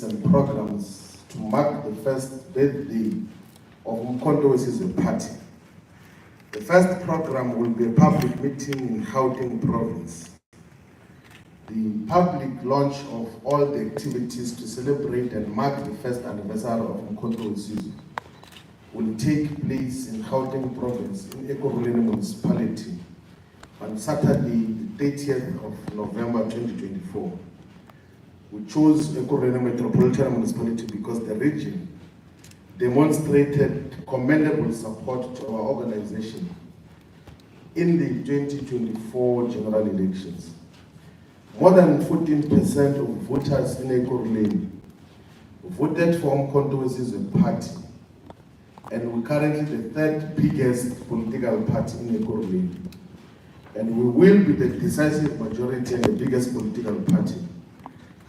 and programs to mark the first birthday of uMkhonto Wesizwe Party. The first program will be a public meeting in Gauteng province. The public launch of all the activities to celebrate and mark the first anniversary of uMkhonto Wesizwe will take place in Gauteng province in Ekurhuleni municipality on Saturday, the 30th of November 2024. We chose Ekurhuleni Metropolitan Municipality because the region demonstrated commendable support to our organization in the 2024 general elections. More than 14% of voters in Ekurhuleni voted for uMkhonto Wesizwe Party, and we're currently the third biggest political party in Ekurhuleni. And we will be the decisive majority and the biggest political party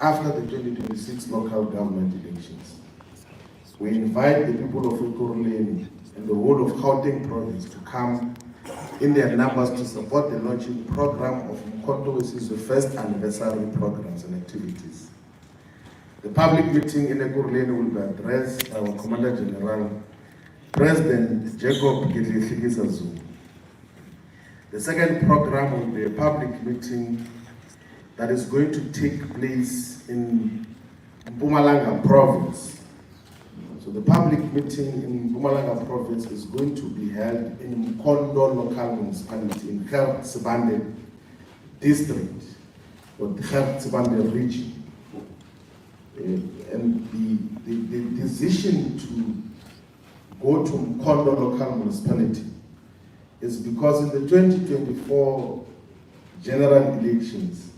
after the 2026 local government elections. We invite the people of Ekurhuleni and the whole of Gauteng province to come in their numbers to support the launching program of uMkhonto Wesizwe first anniversary programs and activities. The public meeting in Ekurhuleni will be addressed by our Commander General, President Jacob Zuma. The second program will be a public meeting that is going to take place in Mpumalanga province. So the public meeting in Mpumalanga province is going to be held in uMkhonto local municipality in Fertility district or the Fertility region. And the decision to go to uMkhonto local municipality is because in the 2024 general elections,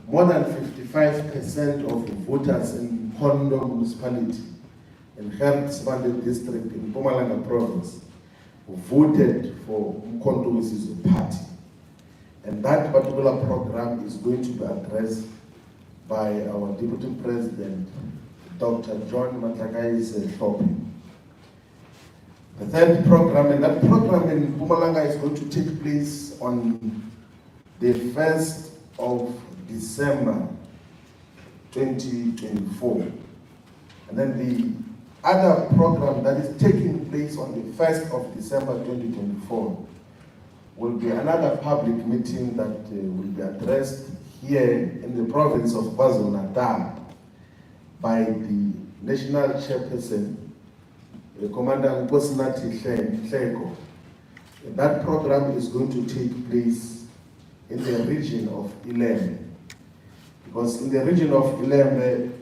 more than 55% of the voters in uMkhonto municipality and Fertility district in Mpumalanga province voted for uMkhonto Wesizwe Party. And that particular program is going to be addressed by our Deputy President, Dr. John Matlakais. The third program, and that program in Mpumalanga is going to take place on the 1st of December 2024. And then the other program that is taking place on the 1st of December 2024 will be another public meeting that will be addressed here in the province of KwaZulu-Natal by the national chairperson, Commander Hleko. That program is going to take place in the region of Ilembe. Because in the region of Ilembe,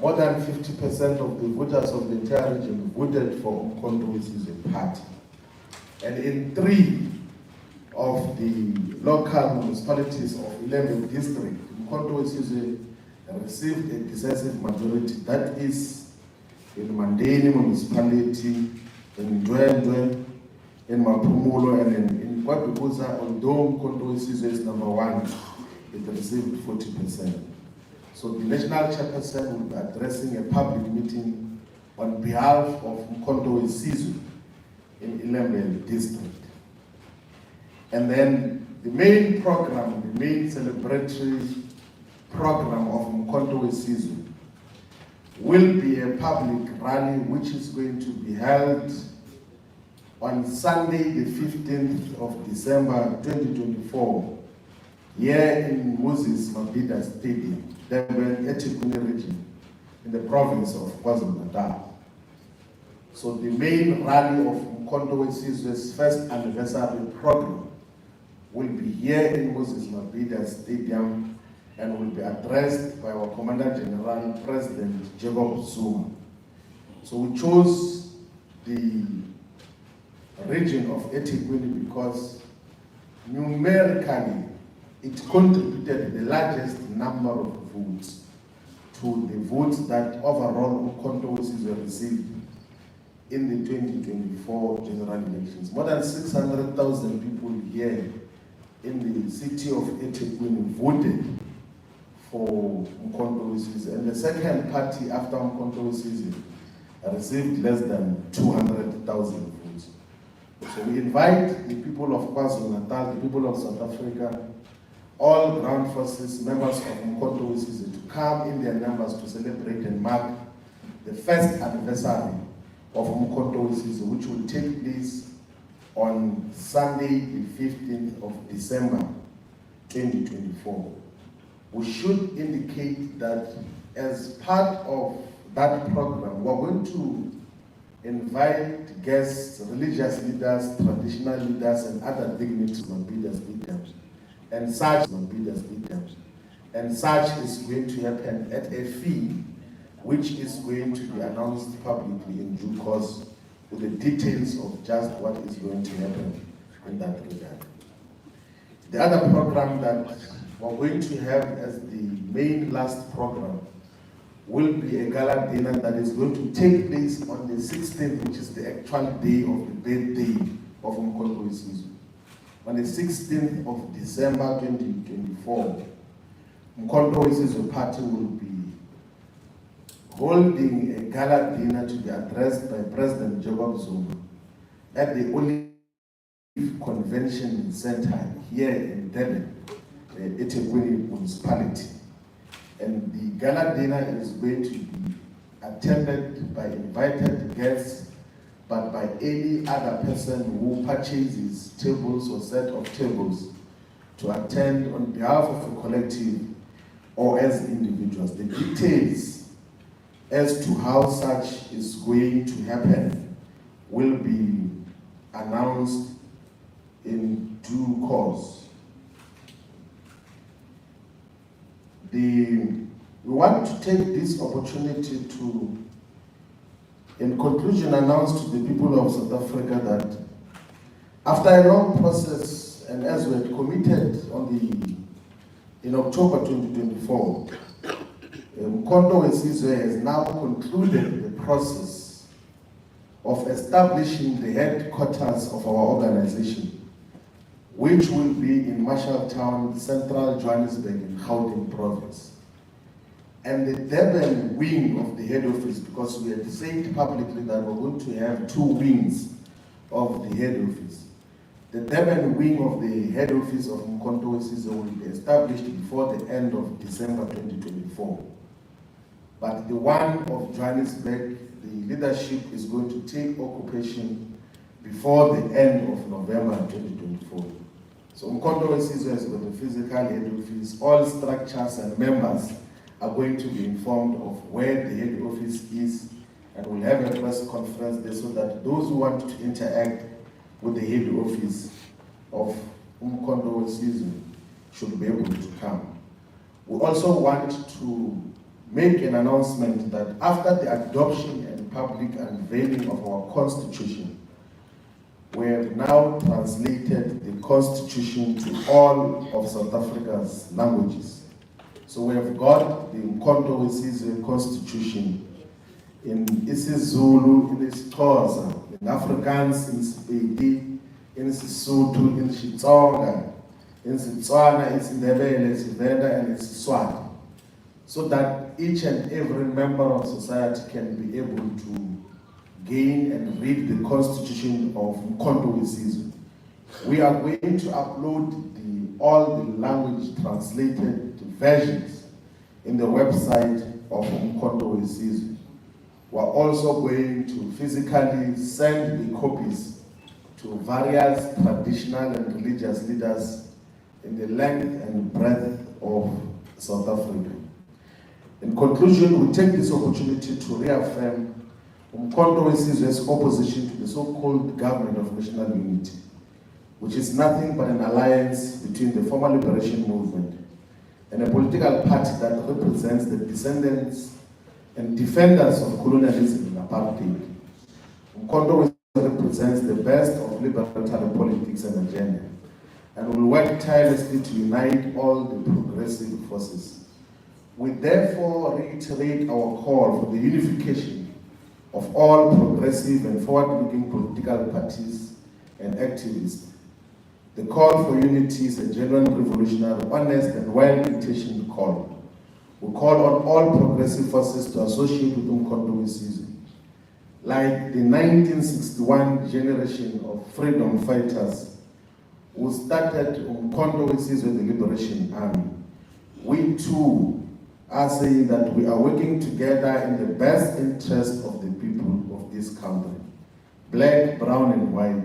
more than 50% of the voters of the entire region voted for uMkhonto Wesizwe Party. And in 3 of the local municipalities of Ilembe district, uMkhonto Wesizwe received a decisive majority. That is in Mandeni municipality, in Ndwendwe, in Maphumulo, and in KwaDukuza. Although uMkhonto Wesizwe is number 1, it received 40%. So the national chairperson will be addressing a public meeting on behalf of uMkhonto Wesizwe in Ilembe district. And then the main program, the main celebratory program of uMkhonto Wesizwe will be a public rally which is going to be held on Sunday, the 15th of December 2024, here in Moses Mabhida Stadium, Durban, eThekwini region, in the province of KwaZulu-Natal. So the main rally of uMkhonto Wesizwe's first anniversary program will be here in Moses Mabhida Stadium and will be addressed by our Commander General, President Jacob Zuma. So we chose the region of eThekwini because numerically it contributed the largest number of votes to the votes that overall uMkhonto Wesizwe received in the 2024 general elections. More than 600,000 people here in the city of eThekwini voted for uMkhonto Wesizwe, and the second party after uMkhonto Wesizwe received less than 200,000 votes. So we invite the people of KwaZulu-Natal, the people of South Africa, all ground forces, members of uMkhonto Wesizwe, to come in their numbers to celebrate and mark the first anniversary of uMkhonto Wesizwe, which will take place on Sunday, the 15th of December, 2024. We should indicate that as part of that program, we're going to invite guests, religious leaders, traditional leaders, and other dignitaries on Leaders Stadiums. And such on Leaders Stadiums. And such is going to happen at a fee, which is going to be announced publicly in due course, with the details of just what is going to happen in that regard. The other program that we're going to have as the main last program will be a gala dinner that is going to take place on the 16th, which is the actual day of the birthday of uMkhonto Wesizwe. On the 16th of December 2024, uMkhonto Wesizwe Party will be holding a gala dinner to be addressed by President Jacob Zuma at the Olive Convention Center here in Durban, eThekwini municipality. And the gala dinner is going to be attended by invited guests, but by any other person who purchases tables or set of tables to attend on behalf of a collective or as individuals. The details as to how such is going to happen will be announced in due course. We want to take this opportunity to, in conclusion, announce to the people of South Africa that after a long process, and as we had committed in October 2024, uMkhonto Wesizwe has now concluded the process of establishing the headquarters of our organization, which will be in Marshalltown, Central Johannesburg in Gauteng Province. And the Durban wing of the head office, because we had said publicly that we're going to have two wings of the head office. The Durban wing of the head office of uMkhonto Wesizwe will be established before the end of December 2024. But the one of Johannesburg, the leadership is going to take occupation before the end of November 2024. So uMkhonto Wesizwe has got a physical head office. All structures and members are going to be informed of where the head office is, and we'll have a press conference there so that those who want to interact with the head office of uMkhonto Wesizwe should be able to come. We also want to make an announcement that after the adoption and public unveiling of our Constitution, we have now translated the Constitution to all of South Africa's languages. So we have got the uMkhonto Wesizwe Constitution in isiZulu, in isiXhosa, in Afrikaans, in Sepedi, in Sesotho, in Xitsonga, in Setswana, in Ndebele, in Sevenda, and in Siswati, so that each and every member of society can be able to gain and read the Constitution of uMkhonto Wesizwe. We are going to upload all the language translated versions in the website of uMkhonto Wesizwe. We're also going to physically send the copies to various traditional and religious leaders in the length and breadth of South Africa. In conclusion, we take this opportunity to reaffirm uMkhonto Wesizwe's opposition to the so-called government of national unity, which is nothing but an alliance between the former liberation movement and a political party that represents the descendants and defenders of colonialism and apartheid. uMkhonto represents the best of libertarian politics and agenda, and will work tirelessly to unite all the progressive forces. We therefore reiterate our call for the unification of all progressive and forward-looking political parties and activists. The call for unity is a genuine, revolutionary, honest, and well-intentioned call. We call on all progressive forces to associate with uMkhonto Wesizwe. Like the 1961 generation of freedom fighters who started uMkhonto, Wesizwe, the Liberation Army, we too are saying that we are working together in the best interest of the people of this country, black, brown, and white,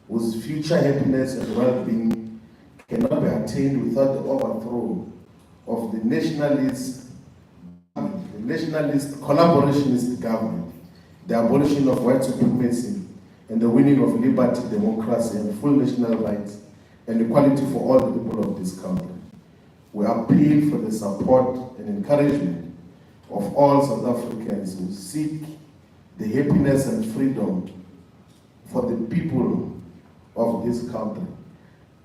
whose future happiness and well-being cannot be attained without the overthrow of the nationalist collaborationist government, the abolition of white supremacy, and the winning of liberty, democracy, and full national rights, and equality for all the people of this country. We appeal for the support and encouragement of all South Africans who seek the happiness and freedom for the people of this country.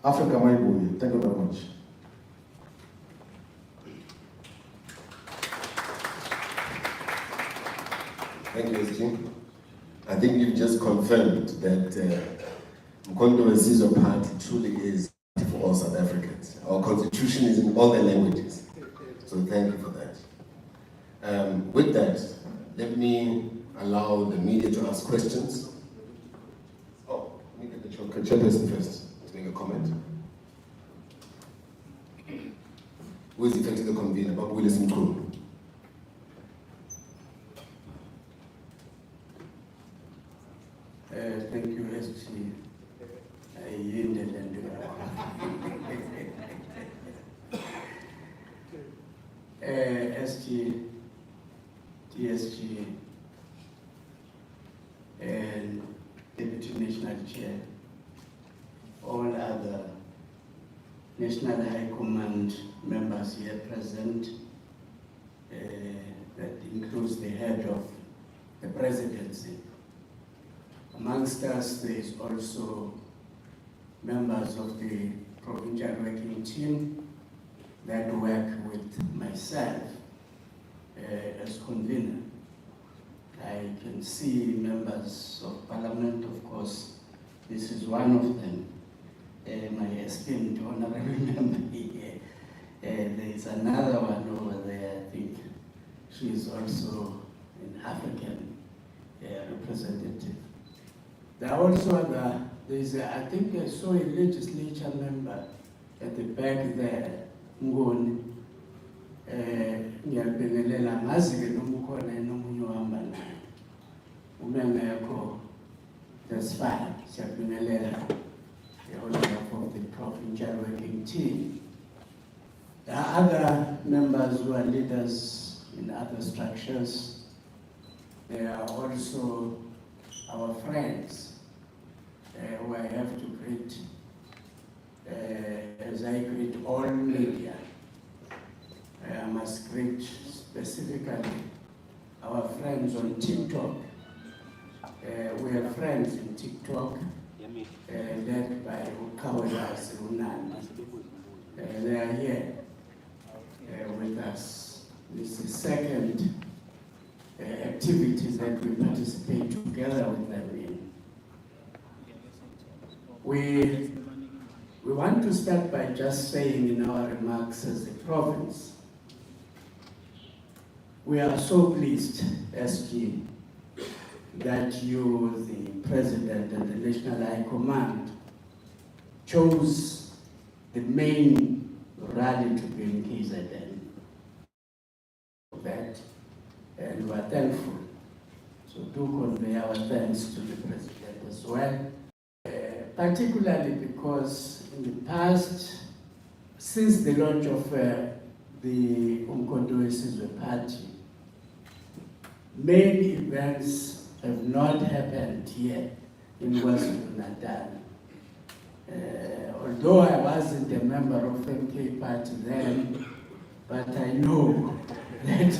Africa, my boy, thank you very much. Thank you, SG. I think you've just confirmed that uMkhonto Wesizwe Party truly is for all South Africans. Our constitution is in all the languages. So thank you for that. With that, let me allow the media to ask questions. Oh, let me get the chairperson first to make a comment. Who is effectively the convener? About Willis Mkhulu. Thank you, SG. I yielded and SG, TSG, and Deputy National Chair, all other National High Command members here present, that includes the head of the presidency. Amongst us, there is also members of the Provincial Working Team that work with myself as convener. I can see members of Parliament, of course. This is one of them, my esteemed honorable member here. There is another one over there, I think. She is also an African representative. There are also I think I saw a legislature member at the back there, Ngoni. Ngiyabingelela ngazi-ke noma ukhona nomunye ohamba naye. Uma ngekho, that's fine. Siyabingelela on behalf of the Provincial Working Team. There are other members who are leaders in other structures. There are also our friends who I have to greet as I greet all media. I must greet specifically our friends on TikTok. We have friends in TikTok led by Ukawelas Unani. They are here with us. This is the second activity that we participate together with them in. We want to start by just saying in our remarks as a province, we are so pleased, SG, that you, the President and the National High Command, chose the main rally to be in KZN. That, and we are thankful. So do convey our thanks to the President as well. Particularly because in the past, since the launch of the uMkhonto Wesizwe Party, many events have not happened here in KwaZulu-Natal. Although I wasn't a member of MK Party then, but I know that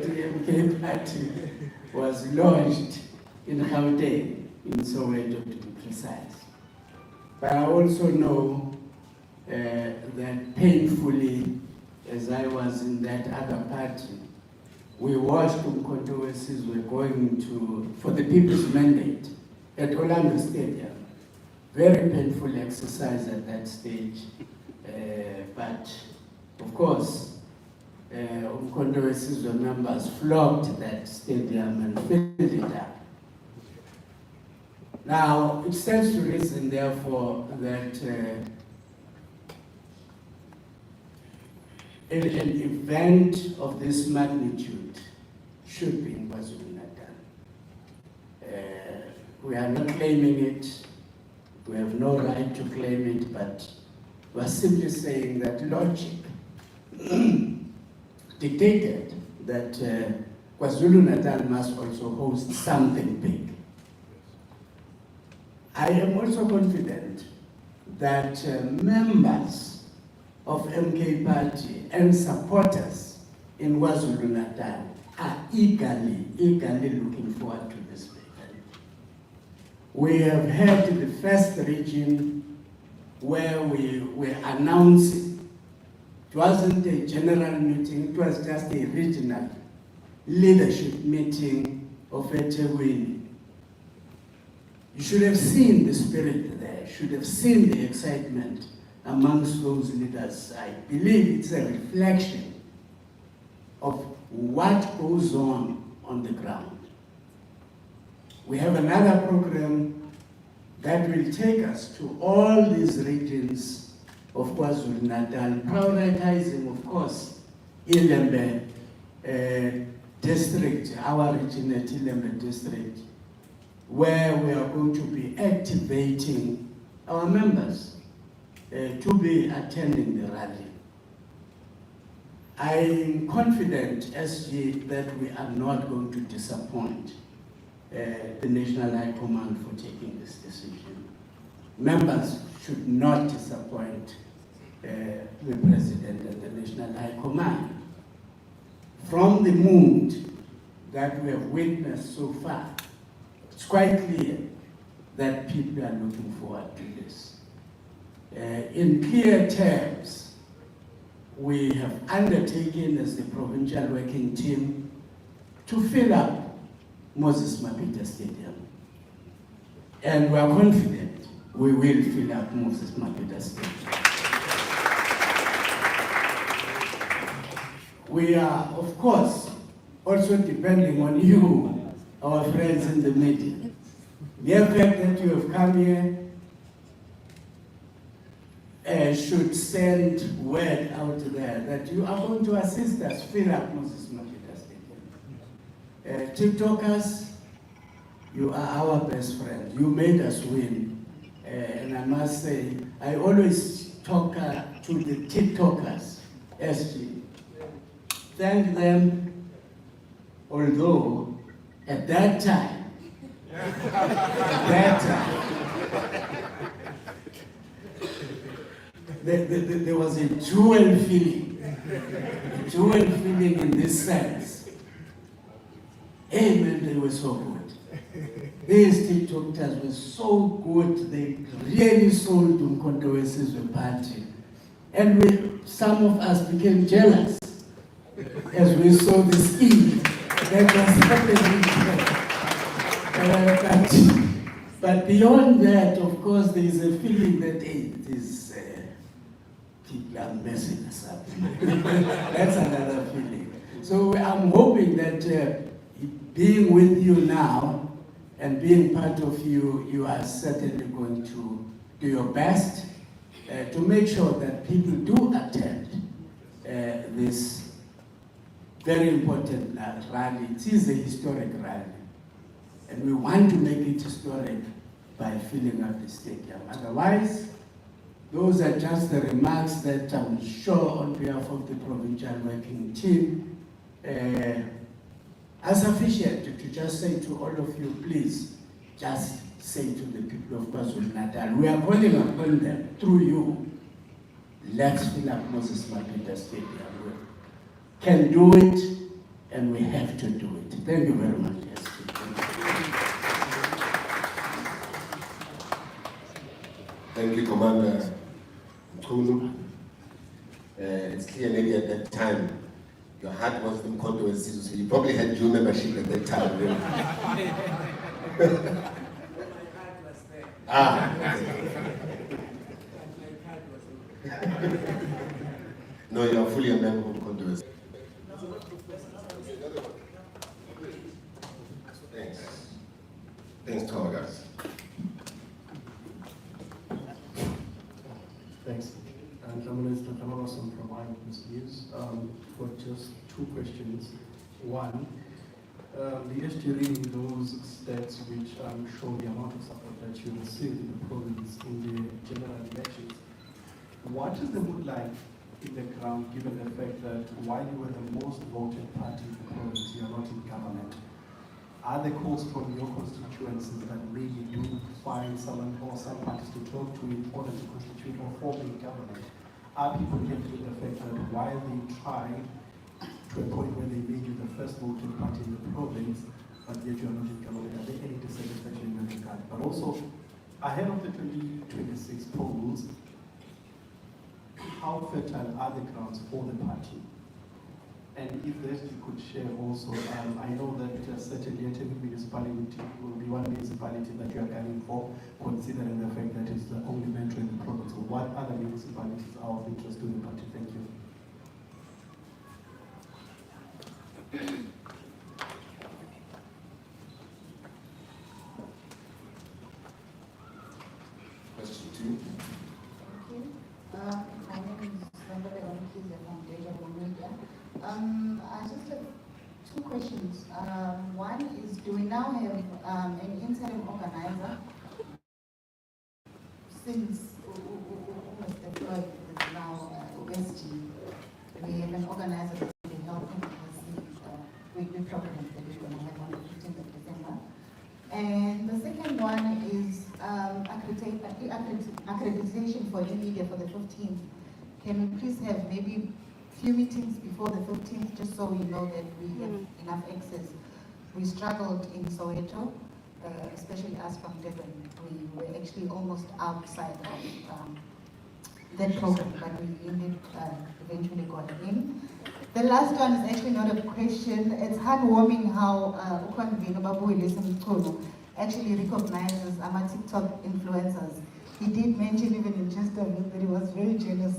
the MK Party was launched in Gauteng, in Soweto to be precise. But I also know that painfully, as I was in that other party, we watched uMkhonto Wesizwe going for the People's Mandate at Orlando Stadium. Very painful exercise at that stage. But of course, uMkhonto Wesizwe members flocked that stadium and filled it up. Now, it stands to reason, therefore, that an event of this magnitude should be in KwaZulu-Natal. We are not claiming it. We have no right to claim it, but we are simply saying that logic dictated that KwaZulu-Natal must also host something big. I am also confident that members of MK Party and supporters in KwaZulu-Natal are eagerly looking forward to this event. We have had the first region where we were announcing. It wasn't a general meeting, it was just a regional leadership meeting of eThekwini. You should have seen the spirit there, should have seen the excitement amongst those leaders. I believe it's a reflection of what goes on the ground. We have another program that will take us to all these regions of KwaZulu-Natal, prioritizing, of course, Ilembe district, our region at Ilembe district, where we are going to be activating our members to be attending the rally. I'm confident, SG, that we are not going to disappoint the National High Command for taking this decision. Members should not disappoint the President and the National High Command. From the mood that we have witnessed so far, it's quite clear that people are looking forward to this. In clear terms, we have undertaken as the provincial working team to fill up Moses Mabhida Stadium. And we are confident we will fill up Moses Mabhida Stadium. We are, of course, also depending on you, our friends in the media. The fact that you have come here should send word out there that you are going to assist us fill up Moses Mabhida Stadium. TikTokers, you are our best friend. You made us win. And I must say, I always talk to the TikTokers, SG. Thank them, although at that time, there was a dual feeling in this sense. Amen, they were so good. These TikTokers were so good, they really sold uMkhonto Wesizwe party. And some of us became jealous as we saw the scheme that was happening. But beyond that, of course, there is a feeling that, hey, these people are messing us up. That's another feeling. So I'm hoping that being with you now and being part of you, you are certainly going to do your best to make sure that people do attend this very important rally. It is a historic rally. And we want to make it historic by filling up the stadium. Otherwise, those are just the remarks that I'm sure on behalf of the provincial working team are sufficient to just say to all of you, please, just say to the people of KwaZulu-Natal, we are calling upon them through you. Let's fill up Moses Mabhida Stadium. We can do it, and we have to do it. Thank you very much. Yes. Thank you, Commander uMkhonto. It's clear maybe at that time, your heart was uMkhonto Wesizwe, so you probably had dual membership at that time. Really. No, you are fully a member of uMkhonto Wesizwe. Thanks. Thanks to our guys. just two questions. One, the SG reading those stats which show the amount of support that you received in the province in the general elections. What is the mood like in the ground, given the fact that while you were the most voted party in the province, you are not in government? Are there calls from your constituencies that maybe do find someone or some parties to talk to in order to constitute or form a government? Are people left with the fact that while they tried to a point where they made you the first voting party in the province, but yet you are not in government? Are there any dissatisfaction in that regard? But also, ahead of the 2026 polls, how fertile are the grounds for the party? And if this you could share also, I know that certainly every municipality will be one municipality that you are gunning for, considering the fact that it's the only metro in the province. So what other municipalities are of interest to the party? Thank you. Question two. Thank you. My name is from Deja Media. I just have two questions. One is, do we now have an interim organizer? Since almost deployed is now SG, we have an organizer that's been helping us with weekly programs that we're going to have on the 15th of December. And the second one is accreditation for e-media for the 15th. Can we please have maybe few meetings before the 15th, just so we know that we have enough access? We struggled in Soweto, especially us from Durban. We were actually almost outside of that program, but we ended eventually got in. The last one is actually not a question. It's heartwarming how uMkhonto actually recognizes our TikTok influencers. He did mention even in just a bit that he was very jealous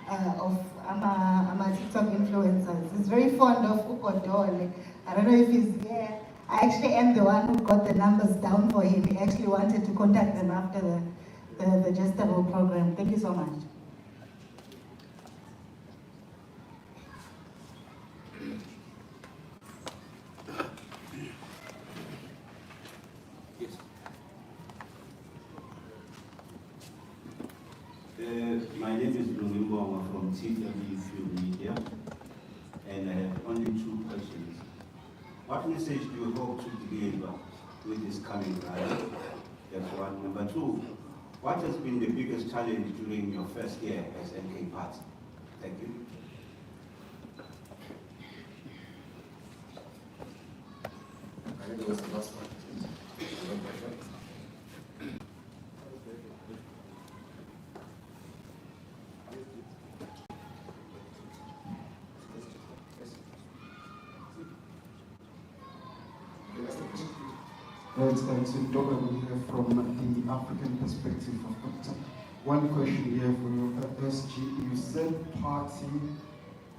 of our TikTok influencers. He's very fond of uMkhonto. I don't know if he's there. I actually am the one who got the numbers down for him. He actually wanted to contact them after the Justable program. Thank you so much. My name is Lumimbonga from TWQ Media, and I have only two questions. What message do you hope to deliver with this coming rally? That's one. Number two, what has been the biggest challenge during your first year as MK Party? Thank you. I think it was the last one. It's Dr. here from the African perspective of Doctor. One question here for you, SG. You said party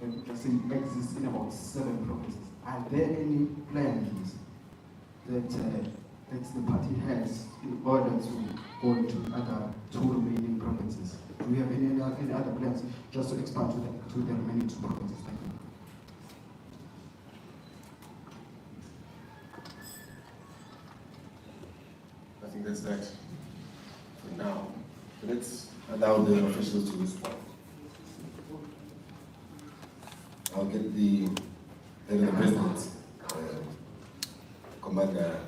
exists in about 7 provinces. Are there any plans that the party has in order to go to other 2 remaining provinces? Do we have any other plans just to expand to the remaining 2 provinces? Thank you. I think that's that for now. Let's allow the officials to respond. I'll get the head of the president, Commander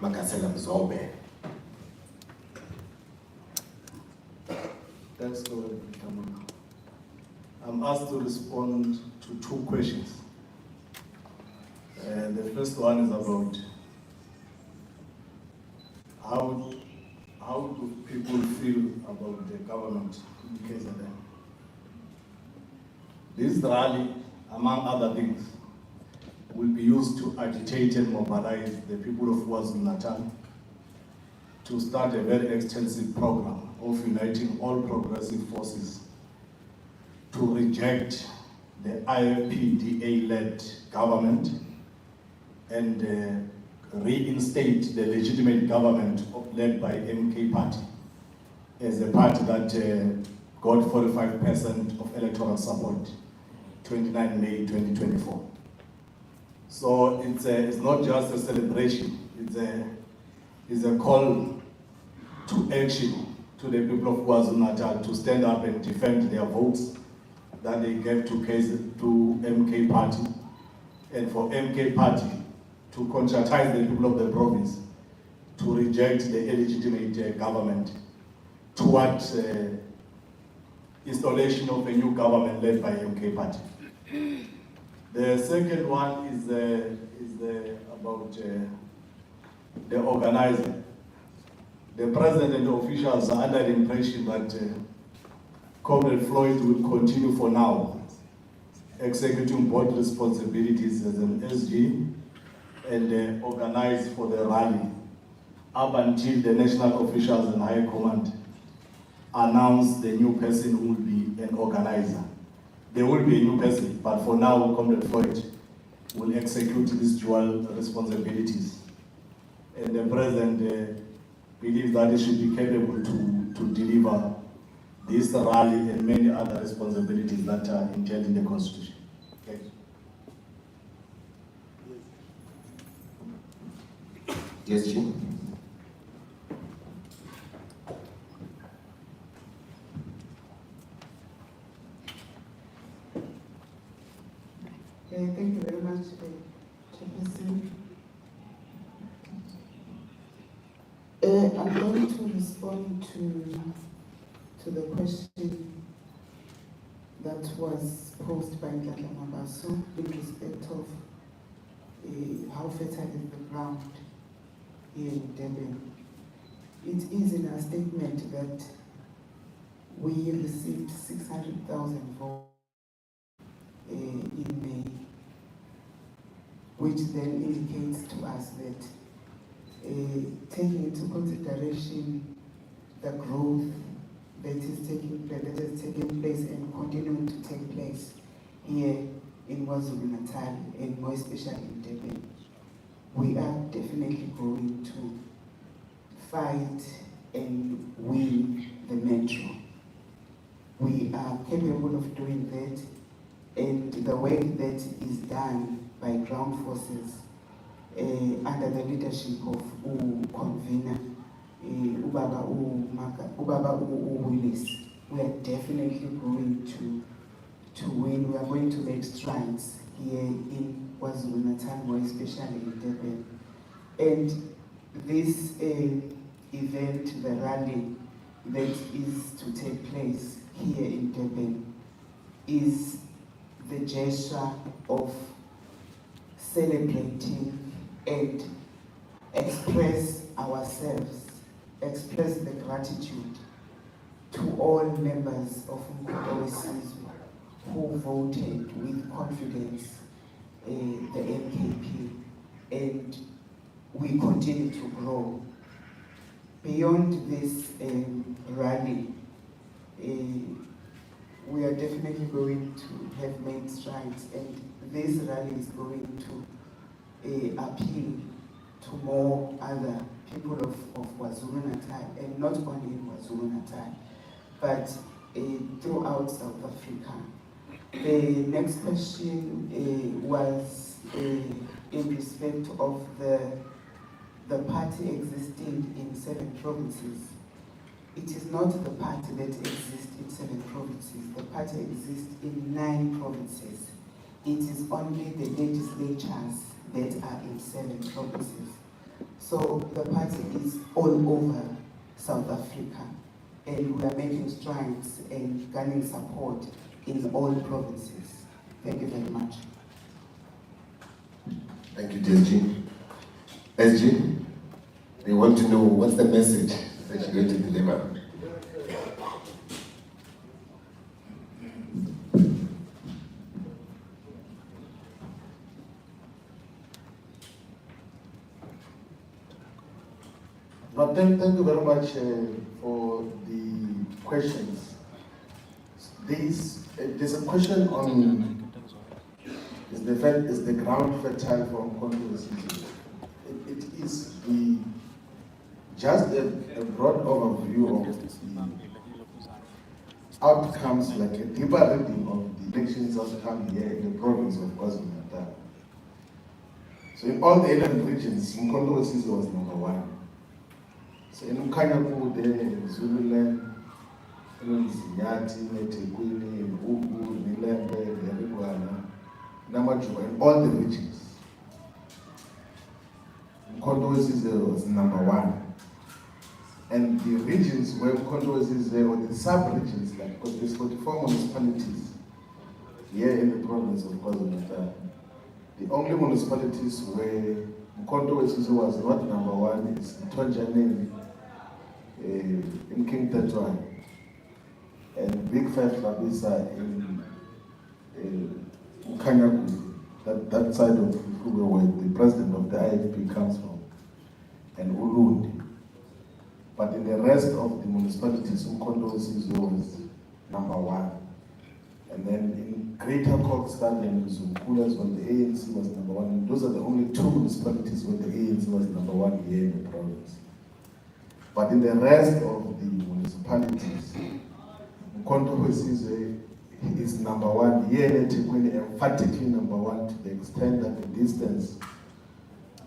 Makasela Mzobe. Thanks, Lord. I'm asked to respond to 2 questions. The first one is about how do people feel about the government in KZN? This rally, among other things, will be used to agitate and mobilize the people of KwaZulu-Natal to start a very extensive program of uniting all progressive forces to reject the IFPDA-led government and reinstate the legitimate government led by MK Party as a party that got 45% of electoral support 29 May 2024. So it's not just a celebration, it's a call to action to the people of KwaZulu-Natal to stand up and defend their votes that they gave to MK Party, and for MK Party to conscientize the people of the province to reject the illegitimate government toward installation of a new government led by MK Party. The second one is about the organizer. The president and the officials are under the impression that Comrade Floyd will continue for now, executing board responsibilities as an SG and organize for the rally up until the national officials and high command announce the new person who will be an organizer. There will be a new person, but for now, Comrade Floyd will execute these dual responsibilities. And the president believes that he should be capable to deliver this rally and many other responsibilities that are entailed in the Constitution. Okay. Yes, Jim. Thank you very much, Chairperson. I'm going to respond to the question that was posed by Dr. Mabaso in respect of how fertile is the ground here in Durban. It is in our statement that we received 600,000 votes in May, which then indicates to us that taking into consideration the growth that is taking place and continuing to take place here in KwaZulu-Natal and more especially in Durban, we are definitely going to fight and win the metro. We are capable of doing that, and the work that is done by ground forces under the leadership of convener Ubaba Willis, we are definitely going to win. We are going to make strides here in KwaZulu-Natal, more especially in Durban. And this event, the rally that is to take place here in Durban, is the gesture of celebrating and express ourselves, express the gratitude to all members of Wesizwe who voted with confidence the MKP, and we continue to grow. Beyond this rally, we are definitely going to have made strides, and this rally is going to appeal to more other people of KwaZulu-Natal, and not only in KwaZulu-Natal, but throughout South Africa. The next question was in respect of the party existing in 7 provinces. It is not the party that exists in 7 provinces. The party exists in 9 provinces. It is only the legislatures that are in 7 provinces. So the party is all over South Africa, and we are making strides and gaining support in all provinces. Thank you very much. Thank you, DSG. SG, we want to know what's the message that you're going to deliver. But thank you very much for the questions. There's a question on is the ground fertile for uMkhonto Wesizwe? It is just a broad overview of outcomes, like a deeper reading of the elections outcome here in the province of KwaZulu-Natal. So in all the 11 regions, uMkhonto Wesizwe was number 1. So in uMkhonto, there, Zululand, Zinyati, Netekwini, Ugu, Nilembe, Lerigwana, Namajuba, in all the regions. uMkhonto Wesizwe was number 1. And the regions where uMkhonto Wesizwe, or the sub-regions, like, because there's 44 municipalities here in the province of KwaZulu-Natal. The only municipalities where uMkhonto Wesizwe was not number 1 is Tonjaneni, in King Tetwa, and Big Five Labisa in Ukanyaku, that side of Fuga where the president of the IFP comes from, and Ulundi. But in the rest of the municipalities, uMkhonto Wesizwe was number 1. And then in Greater Kokstad and Zumkulas, when the ANC was number 1, and those are the only 2 municipalities where the ANC was number 1 here in the province. But in the rest of the municipalities, uMkhonto Wesizwe is number 1 here in Ethekwini, emphatically number 1, to the extent that the distance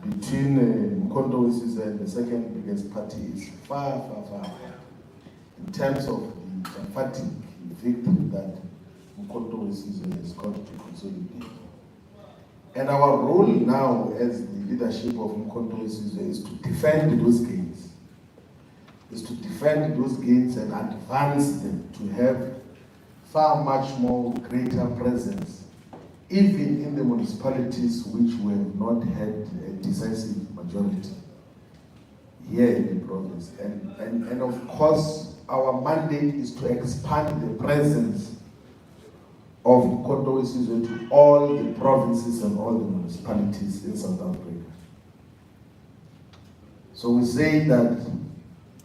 between uMkhonto Wesizwe and the second biggest party is far, far, far, far. In terms of the emphatic victory that uMkhonto Wesizwe has got to consolidate. And our role now as the leadership of uMkhonto Wesizwe is to defend those gains. Is to defend those gains and advance them to have far much more greater presence, even in the municipalities which we have not had a decisive majority here in the province. And of course, our mandate is to expand the presence of uMkhonto Wesizwe to all the provinces and all the municipalities in South Africa. So we say that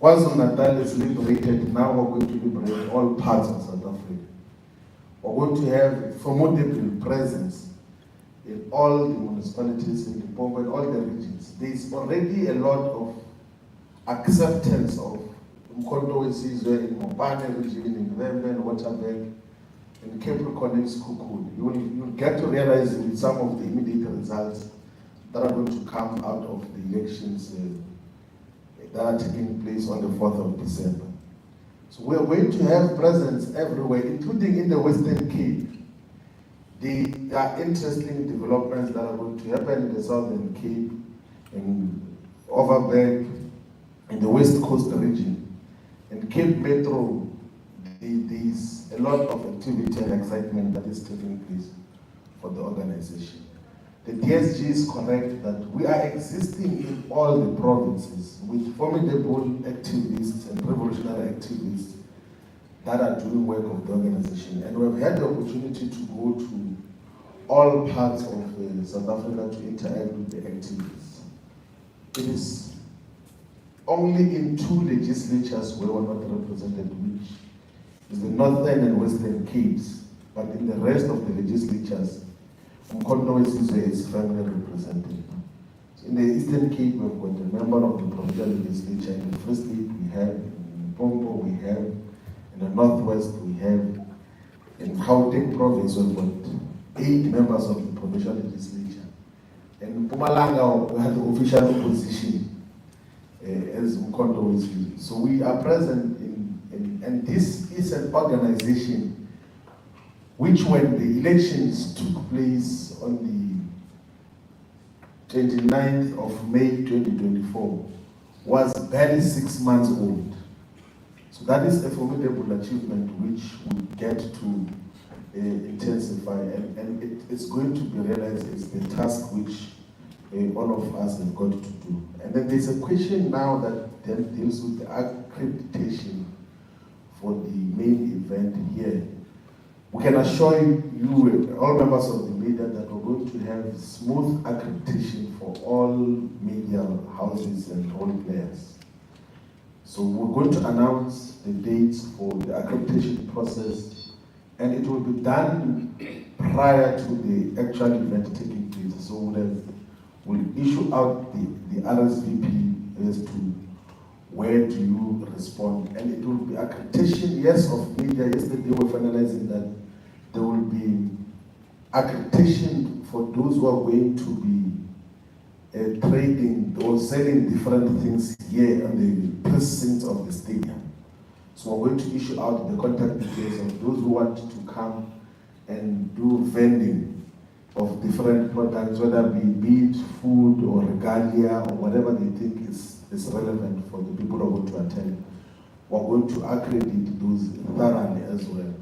KwaZulu-Natal is liberated, now we're going to liberate all parts of South Africa. We're going to have a formidable presence in all the municipalities in Limpopo and all the regions. There is already a lot of acceptance of uMkhonto Wesizwe in Mopane region, in Lemben, Waterberg, in Capricorn, in Skukuni. You will get to realize with some of the immediate results that are going to come out of the elections that are taking place on the 4th of December. So we are going to have presence everywhere, including in the Western Cape. There are interesting developments that are going to happen in the Southern Cape, in Overberg, in the West Coast region. In Cape Metro, there is a lot of activity and excitement that is taking place for the organization. The DSG is correct that we are existing in all the provinces with formidable activists and revolutionary activists that are doing work of the organization. And we've had the opportunity to go to all parts of South Africa to interact with the activists. It is only in 2 legislatures where we're not represented, which is the Northern and Western Capes, but in the rest of the legislatures, uMkhonto Wesizwe is firmly represented. So in the Eastern Cape, we've got a member of the Provincial legislature. In the First Cape, we have, in Limpopo, we have, in the Northwest, we have, in Gauteng province, we've got 8 members of the Provincial legislature. In Mpumalanga, we have the official opposition as uMkhonto Wesizwe. So we are present and this is an organization which, when the elections took place on the 29th of May 2024, was barely 6 months old. So that is a formidable achievement which we get to intensify, and it's going to be realized as the task which all of us have got to do. And then there's a question now that then deals with the accreditation for the main event here. We can assure you, all members of the media, that we're going to have smooth accreditation for all media houses and role players. So we're going to announce the dates for the accreditation process, and it will be done prior to the actual event taking place. So we'll issue out the RSVP as to where do you respond? And it will be accreditation, yes, of media. Yesterday we were finalizing that there will be accreditation for those who are going to be trading or selling different things here on the precincts of the stadium. So we're going to issue out the contact details of those who want to come and do vending of different products, whether it be meat, food, or regalia, or whatever they think is relevant for the people who are going to attend. We're going to accredit those thoroughly as well.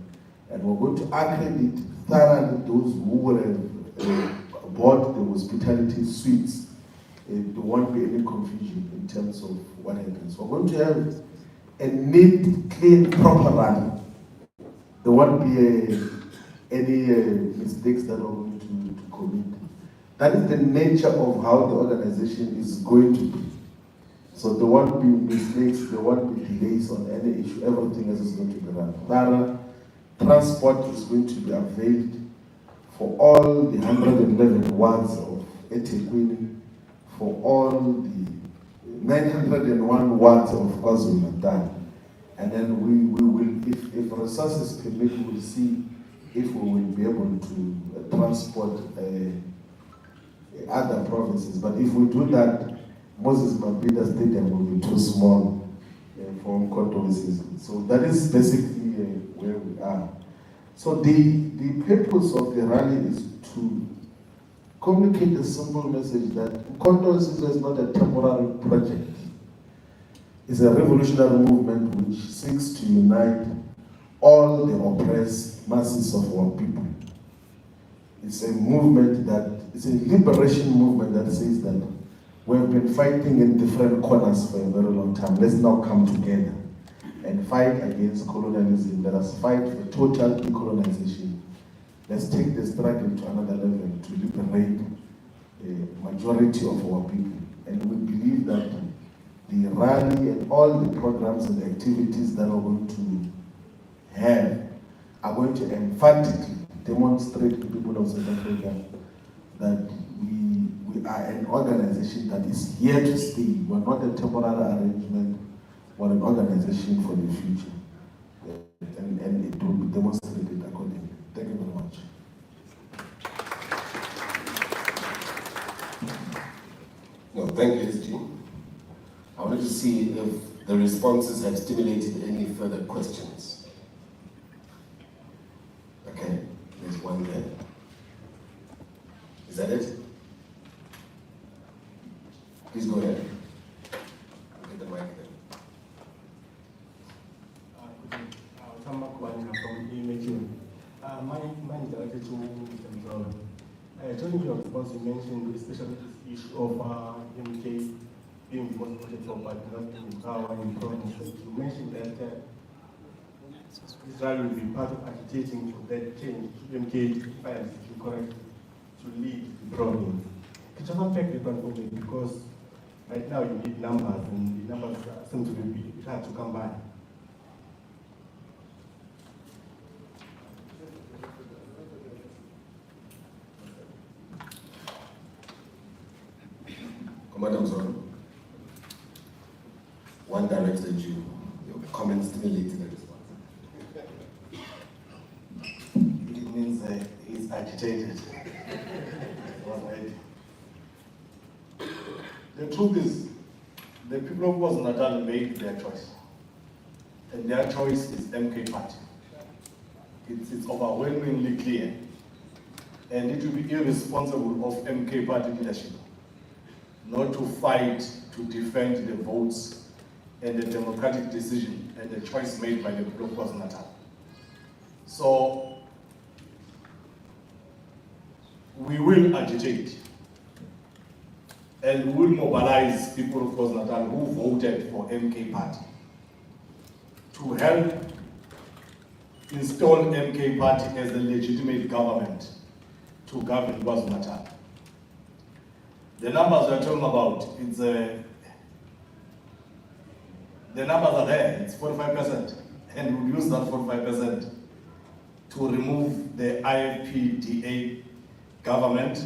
And we're going to accredit thoroughly those who will have bought the hospitality suites. There won't be any confusion in terms of what happens. We're going to have a neat, clean, proper run. There won't be any mistakes that we're going to commit. That is the nature of how the organization is going to be. So there won't be mistakes, there won't be delays on any issue. Everything else is going to be run thorough. Transport is going to be availed for all the 111 wards of eThekwini, for all the 901 wards of KwaZulu-Natal. And then we will, if resources permit, we will see if we will be able to transport other provinces. But if we do that, Moses Mabhida Stadium will be too small for uMkhonto Wesizwe. So that is basically where we are. So the purpose of the rally is to communicate a simple message that uMkhonto Wesizwe is not a temporary project. It's a revolutionary movement which seeks to unite all the oppressed masses of our people. It's a movement it's a liberation movement that says that we have been fighting in different corners for a very long time. Let's now come together and fight against colonialism. Let us fight for total decolonization. Let's take the struggle to another level to liberate a majority of our people. And we believe that the rally and all the programs and activities that we're going to have are going to emphatically demonstrate to people of South Africa that we are an organization that is here to stay. We're not a temporary arrangement, we're an organization for the future. And it will be demonstrated accordingly. Thank you very much. No, thank you, SG. I wanted to see if the responses have stimulated any further questions. Okay, there's one there. Is that it? Please go ahead. Get the mic there. From uMkhonto. Mine is directed to Mr. Mzolo. During your response, you mentioned especially this issue of MK being the most important for partners in power in provinces. You mentioned that Israel will be part of agitating for that change. MK, if I am correct, to lead the province. Could you unpack that one for me? Because right now you need numbers, and the numbers seem to be hard to come by. Commander Mzolo, one directed you. Your comments stimulated the response. It means he's agitated. The truth is, the people of KwaZulu-Natal made their choice. And their choice is MK Party. It's overwhelmingly clear. And it will be irresponsible of MK Party leadership not to fight to defend the votes and the democratic decision and the choice made by the people of KwaZulu-Natal. So, we will agitate and we will mobilize people of KwaZulu-Natal who voted for MK Party to help install MK Party as a legitimate government to govern KwaZulu-Natal. The numbers we're talking about, the numbers are there, it's 45%, and we'll use that 45% to remove the IFPDA government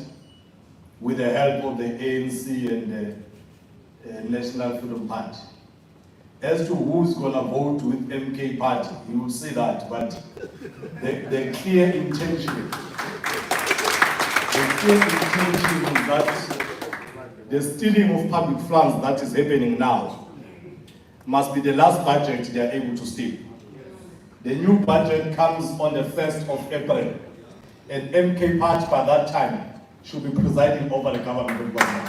with the help of the ANC and the National Freedom Party. As to who's gonna vote with MK party, you will see that, but the clear intention is that the stealing of public funds that is happening now must be the last budget they are able to steal. The new budget comes on the 1st of April, and MK party by that time should be presiding over the government of Guatemala.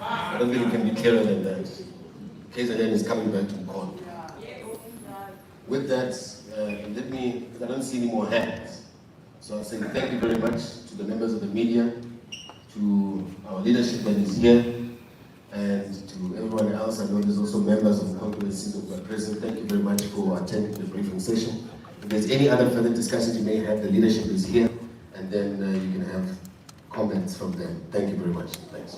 I don't think it can be clearer than that. KZN is coming back to uMkhonto. With that, let me, because I don't see any more hands. So I'll say thank you very much to the members of the media, to our leadership that is here, and to everyone else. I know there's also members of uMkhonto who are present. Thank you very much for attending the briefing session. If there's any other further discussions you may have, the leadership is here, and then you can have comments from them. Thank you very much. Thanks.